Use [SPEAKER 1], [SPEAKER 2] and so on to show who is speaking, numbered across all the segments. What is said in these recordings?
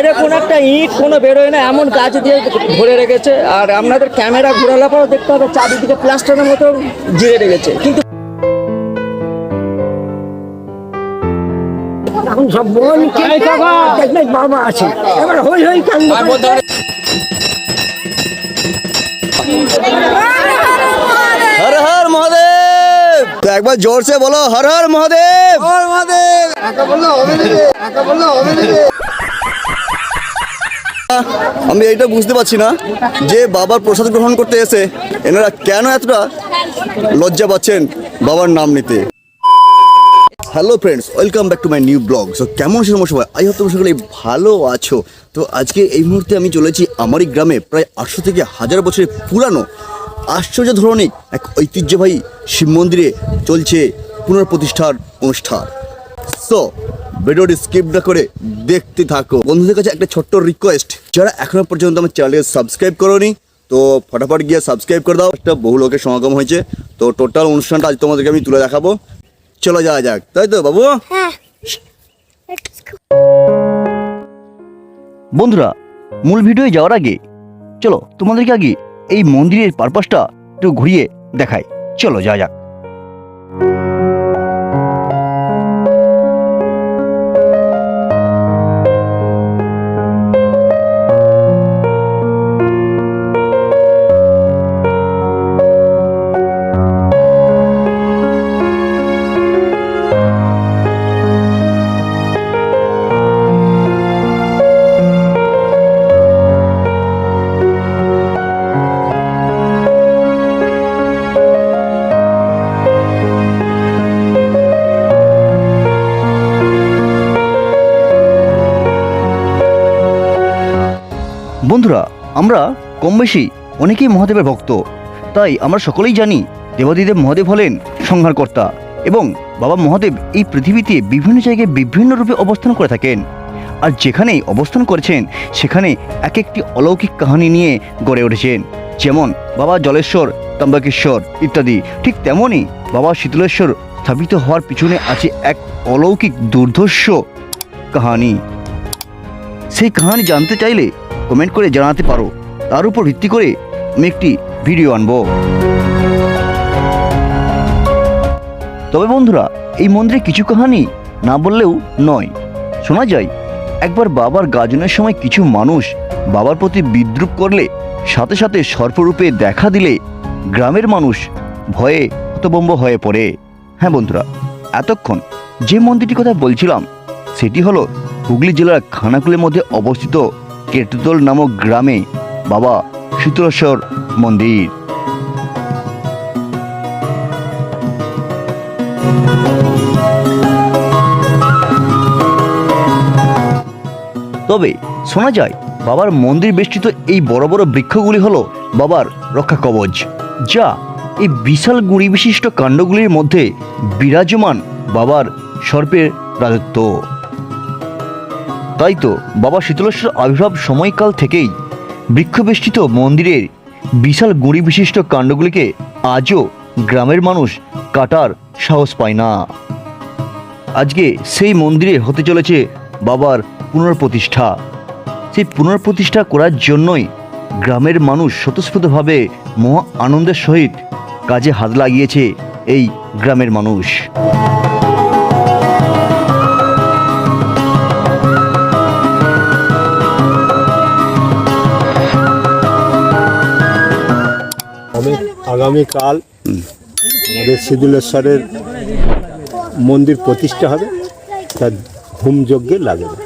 [SPEAKER 1] বাইরে কোনো একটা ইট কোনো বেরোয় না, এমন গাছ দিয়ে ভরে রেখেছে। আর আপনাদের ক্যামেরা ঘোরানোর পর দেখতে হবে চারিদিকে প্লাস্টারের মতো ঘিরে রেখেছে। কিন্তু
[SPEAKER 2] এখন সব বন দেখবে বাবা আছে, এবার হই হই কান্দ
[SPEAKER 3] हर हर महादेव। तो एक बार जोर से बोलो हर हर महादेव। हर महादेव। আমি এইটা বুঝতে পারছি না যে বাবার প্রসাদ গ্রহণ করতে এসে এনারা কেন এতটা লজ্জা পাচ্ছেন বাবার নাম নিতে। Hello friends, welcome back to my new blog. So কেমন আছো তোমরা সবাই? আই হোপ তোমরা সকলে ভালো আছো। তো আজকে এই মুহূর্তে আমি চলেছি আমারই গ্রামে প্রায় 800 থেকে 1000 বছরের পুরানো আশ্চর্য ধরনের এক ঐতিহ্যবাহী শিব মন্দিরে চলছে পুনঃপ্রতিষ্ঠার অনুষ্ঠান। সো ভিডিওটি স্কিপ না করে দেখতে থাকো। বন্ধুদের কাছে একটা ছোট্ট রিকোয়েস্ট, যারা এখনো পর্যন্ত আমার চ্যানেলকে সাবস্ক্রাইব করোনি তো ফটাফট গিয়ে সাবস্ক্রাইব করে দাও। একটা বহু লোকের সমাগম হয়েছে, তো টোটাল অনুষ্ঠানটা আজ তোমাদেরকে আমি তুলে দেখাবো। চলো যাওয়া যাক, তাই তো বাবু? বন্ধুরা, মূল ভিডিও যাওয়ার আগে চলো তোমাদেরকে আগে এই মন্দিরের পারপাসটা একটু ঘুরিয়ে দেখাই। চলো যাওয়া যাক। বন্ধুরা, আমরা কম বেশি অনেকেই মহাদেবের ভক্ত, তাই আমরা সকলেই জানি দেবাদিদেব মহাদেব হলেন সংহারকর্তা এবং বাবা মহাদেব এই পৃথিবীতে বিভিন্ন জায়গায় বিভিন্ন রূপে অবস্থান করে থাকেন। আর যেখানেই অবস্থান করেছেন সেখানে এক একটি অলৌকিক কাহিনী নিয়ে গড়ে উঠেছেন। যেমন বাবা জলেশ্বর, ত্রম্বকেশ্বর ইত্যাদি। ঠিক তেমনই বাবা শীতলেশ্বর স্থাপিত হওয়ার পিছনে আছে এক অলৌকিক দুর্ধর্ষ কাহিনী। সেই কাহিনী জানতে চাইলে কমেন্ট করে জানাতে পারো, তার উপর ভিত্তি করে আমি একটি ভিডিও আনবো। তবে বন্ধুরা, এই মন্দিরে কিছু কাহিনী না বললেও নয়। শোনা যায় একবার বাবার গাজনের সময় কিছু মানুষ বাবার প্রতি বিদ্রুপ করলে সাথে সাথে সর্পরূপে দেখা দিলে গ্রামের মানুষ ভয়ে হতভম্ব হয়ে পড়ে। হ্যাঁ বন্ধুরা, এতক্ষণ যে মন্দিরটির কথা বলছিলাম সেটি হলো হুগলি জেলার খানাকুলের মধ্যে অবস্থিত কেতুদল নামক গ্রামে বাবা শীতলেশ্বর মন্দির। তবে শোনা যায় বাবার মন্দির বেষ্টিত এই বড় বড় বৃক্ষগুলি হলো বাবার রক্ষা কবচ, যা এই বিশাল গুড়ি বিশিষ্ট কাণ্ডগুলির মধ্যে বিরাজমান বাবার সর্পের রাজত্ব। তাই তো বাবা শীতলেশ্বর আবির্ভাব সময়কাল থেকেই বৃক্ষবেষ্টিত মন্দিরের বিশাল গুড়ি বিশিষ্ট কাণ্ডগুলিকে আজও গ্রামের মানুষ কাটার সাহস পায় না। আজকে সেই মন্দিরে হতে চলেছে বাবার পুনঃপ্রতিষ্ঠা। সেই পুনঃপ্রতিষ্ঠা করার জন্যই গ্রামের মানুষ স্বতঃস্ফূর্তভাবে মহা আনন্দের সহিত কাজে হাত লাগিয়েছে এই গ্রামের মানুষ।
[SPEAKER 4] আগামীকাল আমাদের শীতলেশ্বরের মন্দির প্রতিষ্ঠা হবে, তার হোমযজ্ঞে লাগবে।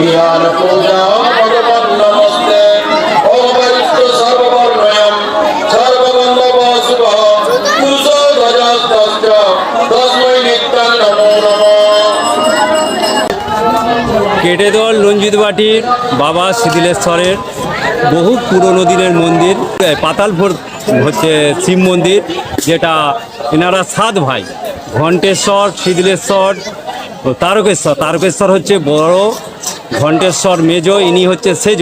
[SPEAKER 5] জ্ঞান পূজা ভগবান নমস্তে ওম বৈষ্ণ সর্ববর্ণয়ম সর্বগন্ধব শুভ পুরুষো ধ্বজস্তস্য তস্मै নিত্যং নমো নমঃ।
[SPEAKER 6] কেটেদল রঞ্জিতবাটির বাবা শিথিলেশ্বরের বহু পুরনো দিনের মন্দির, পাতালপুর হচ্ছে শিব মন্দির, যেটা এনারা 7 ভাই, ঘণ্টেশ্বর, শিথিলেশ্বর ও তারকেশ্বর হচ্ছে বড়, ঘণ্টেশ্বর মেজ, ইনি হচ্ছে সেজ।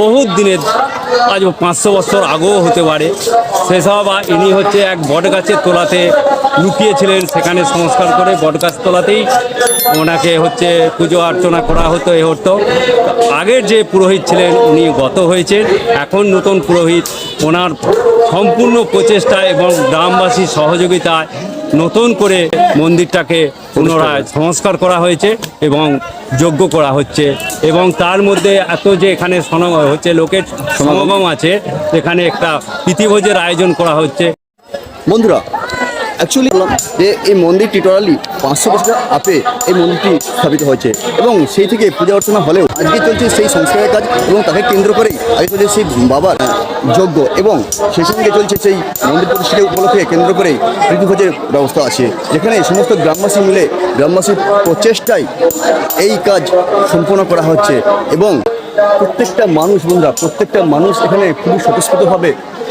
[SPEAKER 6] বহুত দিনের, আজ 500 বছর আগেও হতে পারে সেসব। ইনি হচ্ছে এক বটগাছের তলাতে লুকিয়েছিলেন, সেখানে সংস্কার করে বটগাছ তলাতেই ওনাকে হচ্ছে পুজো অর্চনা করা হতো। এ হতো আগের যে পুরোহিত ছিলেন উনি গত হয়েছেন, এখন নতুন পুরোহিত ওনার সম্পূর্ণ প্রচেষ্টায় এবং গ্রামবাসীর সহযোগিতায় নতুন করে মন্দিরটাকে পুনরায় সংস্কার করা হয়েছে এবং যজ্ঞ করা হচ্ছে। এবং তার মধ্যে এত যে এখানে হচ্ছে লোকের সমাগম আছে, এখানে একটা প্রীতিভোজের আয়োজন করা হচ্ছে।
[SPEAKER 3] বন্ধুরা, অ্যাকচুয়ালি যে এই মন্দিরটি টোটালি 500 বছরের আপে এই মন্দিরটি স্থাপিত হয়েছে এবং সেই থেকে পূজা অর্চনা হলেও আজকে চলছে সেই সংস্কারের কাজ এবং তাকে কেন্দ্র করেই আগে চলছে সেই বাবার যজ্ঞ এবং সেই সঙ্গে চলছে সেই মন্দির প্রতিষ্ঠা উপলক্ষে কেন্দ্র করেই প্রীতিভোজের ব্যবস্থা আছে, যেখানে সমস্ত গ্রামবাসী মিলে গ্রামবাসীর প্রচেষ্টায় এই কাজ সম্পন্ন করা হচ্ছে এবং প্রত্যেকটা মানুষ, বন্ধুরা, প্রত্যেকটা মানুষ এখানে খুবই স্বতঃস্ফূর্তভাবে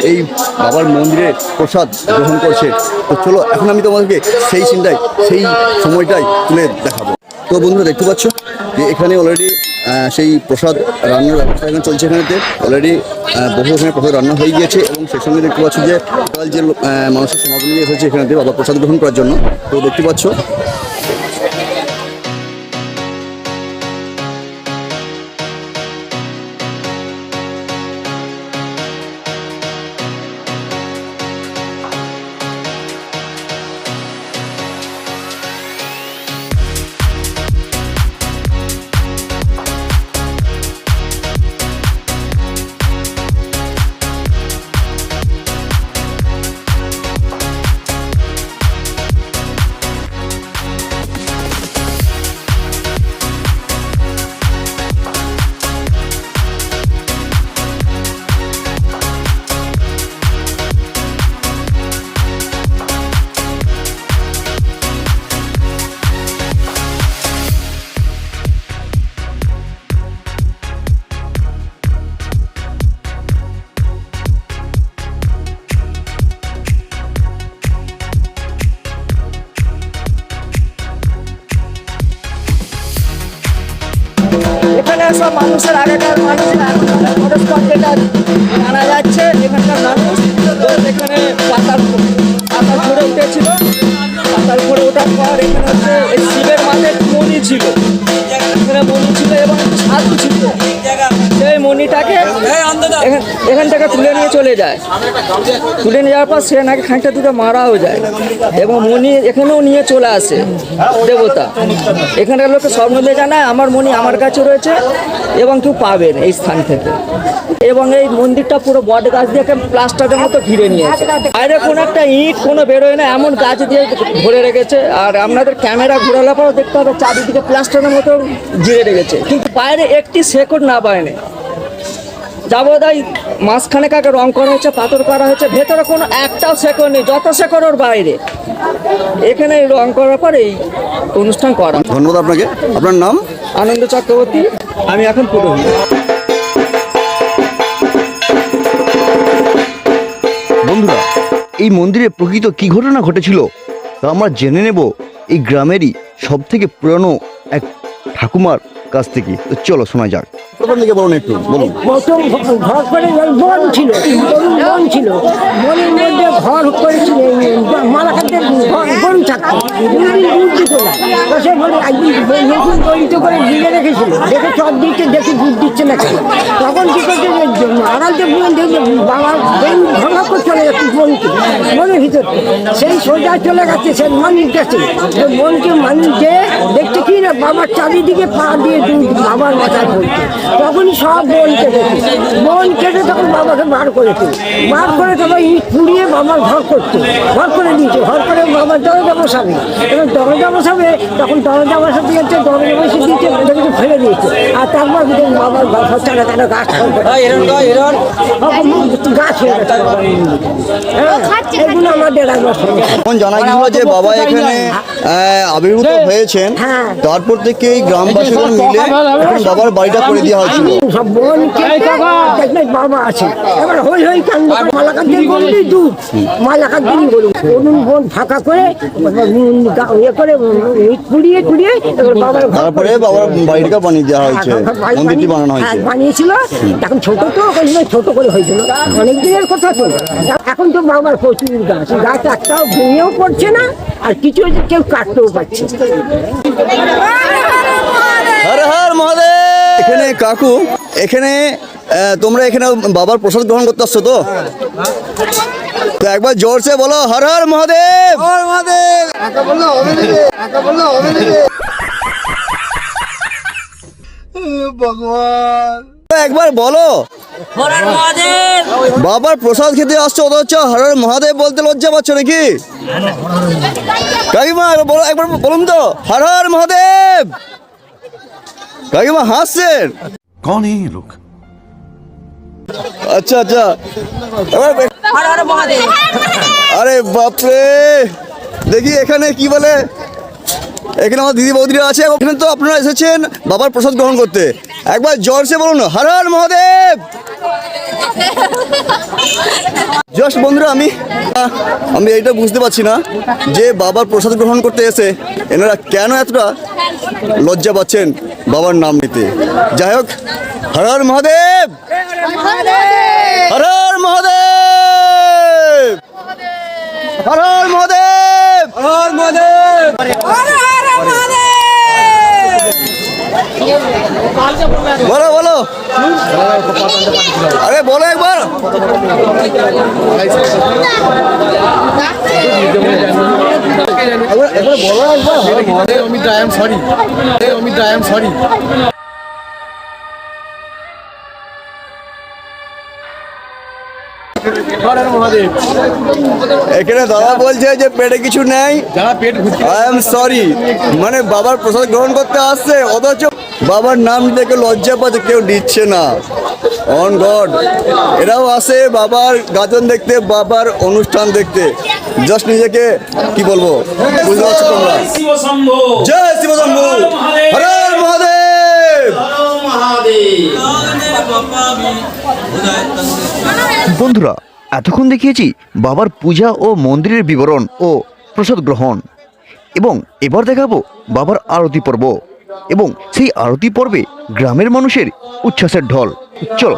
[SPEAKER 3] এই বাবার মন্দিরে প্রসাদ গ্রহণ করছে। তো চলো এখন আমি তোমাদেরকে সেই চিন্তায় সেই সময়টাই তুলে দেখাবো। তো বন্ধুরা, দেখতে পাচ্ছ যে এখানে অলরেডি সেই প্রসাদ রান্নার ব্যবস্থা এখানে চলছে। এখানেতে অলরেডি বহু এখানে প্রসাদ রান্না হয়ে গিয়েছে এবং সেই সঙ্গে দেখতে পাচ্ছ যে টোটাল যে মানুষের সমাগম নিয়ে এসেছে এখানেতে বাবা প্রসাদ গ্রহণ করার জন্য। তো দেখতে পাচ্ছ
[SPEAKER 1] এখানে সব মানুষের আগেকার মানুষের ফটোস্পট যেটা জানা যাচ্ছে, এখানকার মানুষ এখানে পাতাল ঘুরে উঠেছিল। পাতাল ঘুরে ওঠার পর এখানে হচ্ছে এই শিবের মাথায় মণি ছিল, এখানে মণি ছিল এবং সাধু ছিল। সেই মণিটাকে এখান থেকে তুলে নিয়ে চলে যায়। তুলে নিয়ে যাওয়ার পর সে নাকি খানিকটা দুটো মারাও যায় এবং মণি এখানেও নিয়ে চলে আসে দেবতা। এখানকার লোকে স্বপ্ন দিয়ে জানায় আমার মণি আমার কাছে রয়েছে এবং কেউ পাবেন এই স্থান থেকে। এবং এই মন্দিরটা পুরো বট গাছ দিয়ে প্লাস্টারের মতো ঘিরে নিয়েছে। বাইরে কোনো একটা ইট কোনো বেরোয় না, এমন গাছ দিয়ে ভরে রেখেছে। আর আপনাদের ক্যামেরা ঘোরালে পরেও দেখতে হবে চারিদিকে প্লাস্টারের মতো ঘিরে রেখেছে, কিন্তু বাইরে একটি শেকড় না বাইরে। যাবদাই মাঝখানে কাকে রং করা হয়েছে, পাথর করা হয়েছে, ভেতরে কোনো একটাও শেকড় নেই, যত শেকড় ওর বাইরে। এখানে রং করার পরে এই অনুষ্ঠান করা।
[SPEAKER 3] ধন্যবাদ আপনাকে। আপনার নাম?
[SPEAKER 1] আনন্দ চক্রবর্তী। আমি এখন পুরোহিত।
[SPEAKER 3] বন্ধুরা, এই মন্দিরে প্রকৃত কি ঘটনা ঘটেছিল তা আমরা জেনে নেব এই গ্রামেরই সব থেকে পুরনো এক ঠাকুমার কাছ থেকে। তো চলো শোনা যাক। প্রথম থেকে বলুন, একটু বলুন।
[SPEAKER 2] প্রথম ঘর করে বন ছিল, বন ছিল, বনের মধ্যে ঘর করেছিল, মালাকারদের বন থাকতো, সে বলে একদিন নতুন তৈরি করে দিয়ে রেখেছিল, দেখে চট দিচ্ছে, দেখে দুধ দিচ্ছে না কেন। তখন কি করছে, আড়ালতে বলে দেখবে বাবার বন ভাঙা করে চলে যাচ্ছে বনকে, বনের ভিতরে সেই সোজা চলে গেছে সে মানুষ গেছে। বনকে মানুষ যে দেখছে কি না বাবার চারিদিকে পা দিয়ে দুধ বাবার মাথায় পড়ছে। তখনই সব বন কেটেছে, বন কেটে তখন বাবাকে বার করেছে, বার করে তবে ইট পুড়িয়ে বাবার ঘর করছে, ঘর করে দিয়েছে। ঘর করে বাবার দরজা বসাবে, এবার দরজা বসাবে, তখন দরজা বসাতে যাচ্ছে, দরজা বসে দিয়েছে, ওটাকে ফেলে দিয়েছে। আর তারপর বাবার ঘর চারা চারা গাছ গাছ হয়ে গেছে। এগুলো আমাদের
[SPEAKER 3] এখন জানা গেল যে বাবা এখানে আবির্ভূত হয়েছেন, তারপর থেকে এই গ্রামবাসীরা মিলে এখন বাবার বাড়িটা করে দেওয়া হয়েছিল।
[SPEAKER 2] সব বন কেটে বাবা আছে, এবার হই হই কান্দ মালাকারদের বললি দুধ মালাকারদেরই বলুন, অরুণ বন ফাঁকা করে ইয়ে করে কুড়িয়ে কুড়িয়ে বাবার ঘর
[SPEAKER 3] তারপরে বাবার বাড়িটা বানিয়ে দেওয়া হয়েছে, মন্দিরটি বানানো হয়েছে।
[SPEAKER 2] বানিয়েছিল, এখন ছোট তো ছোট করে হয়েছিল, অনেক দিনের কথা তো। এখন তো বাবার প্রচুর গাছ, গাছ একটাও ভেঙেও পড়ছে না, আর কিছু কেউ কাটতেও পারছে।
[SPEAKER 3] হর হর মহাদেব। এখানে কাকু, এখানে তোমরা এখানে বাবার প্রসাদ গ্রহণ করতে আসছো তো? তো একবার জোরসে বলো হর হর মহাদেব। হর মহাদেব। ভগবান একবার বলো হর হর মহাদেব। বাবার প্রসাদ খেতে আসছো অথচ হর হর মহাদেব বলতে লজ্জা পাচ্ছ নাকি? কাকিমা বলো, একবার বলুন তো হর হর মহাদেব। কাকিমা হাসছেন।
[SPEAKER 7] कौन है ये लोग?
[SPEAKER 3] আচ্ছা আচ্ছা, আরে বাপরে, দেখি এখানে কি বলে। এখানে আমার দিদি বৌদিরা আছে, ওখানে তো আপনারা এসেছেন বাবার প্রসাদ গ্রহণ করতে। একবার জোরসে বলুন হর হর মহাদেব। জাস্ট বন্ধুরা, আমি এইটা বুঝতে পারছি না যে বাবার প্রসাদ গ্রহণ করতে এসে এনারা কেন এতটা লজ্জা পাচ্ছেন বাবার নাম নিতে। যাই হোক, হর হর মহাদেব, হর হর মহাদেব, হর হর মহাদেব, হর হর মহাদেব, বলো বলো, আরে বলো একবার। এখানে দাদা বলছে যে পেটে কিছু নেই, আই এম সরি, মানে বাবার প্রসাদ গ্রহণ করতে আসছে অথচ বাবার নাম দেখে লজ্জা পাচ্ছে, কেউ দিচ্ছে না। অন গড, এরাও আসে বাবার গাজন দেখতে, বাবার অনুষ্ঠান দেখতে, জাস্ট নিজেকে কি বলবো বুঝতে পারছো তোমরা। জয় শিব শম্ভু, হর হর মহাদেব। বন্ধুরা, এতক্ষণ দেখিয়েছি বাবার পূজা ও মন্দিরের বিবরণ ও প্রসাদ গ্রহণ, এবং এবার দেখাবো বাবার আরতি পর্ব, এবং সেই আরতি পর্বে গ্রামের মানুষের উচ্ছ্বাসের ঢল। চলো।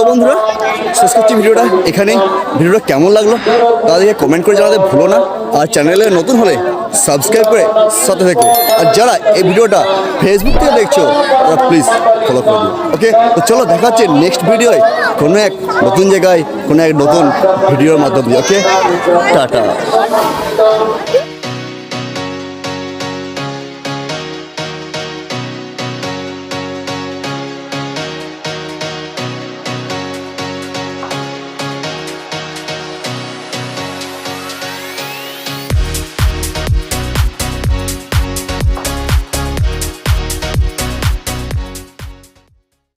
[SPEAKER 3] বন্ধুরা শেষ করছি ভিডিওটা এখানেই। ভিডিওটা কেমন লাগলো তাদেরকে কমেন্ট করে জানাতে ভুলো না, আর চ্যানেলে নতুন হলে সাবস্ক্রাইব করে সাথে থেকো। আর যারা এই ভিডিওটা ফেসবুক থেকে দেখছো তারা প্লিজ ফলো করে দিও। ওকে, তো চলো দেখা হচ্ছে নেক্সট ভিডিওয় কোনো এক নতুন জায়গায় কোনো এক নতুন ভিডিওর মাধ্যমে। ওকে, টাটা।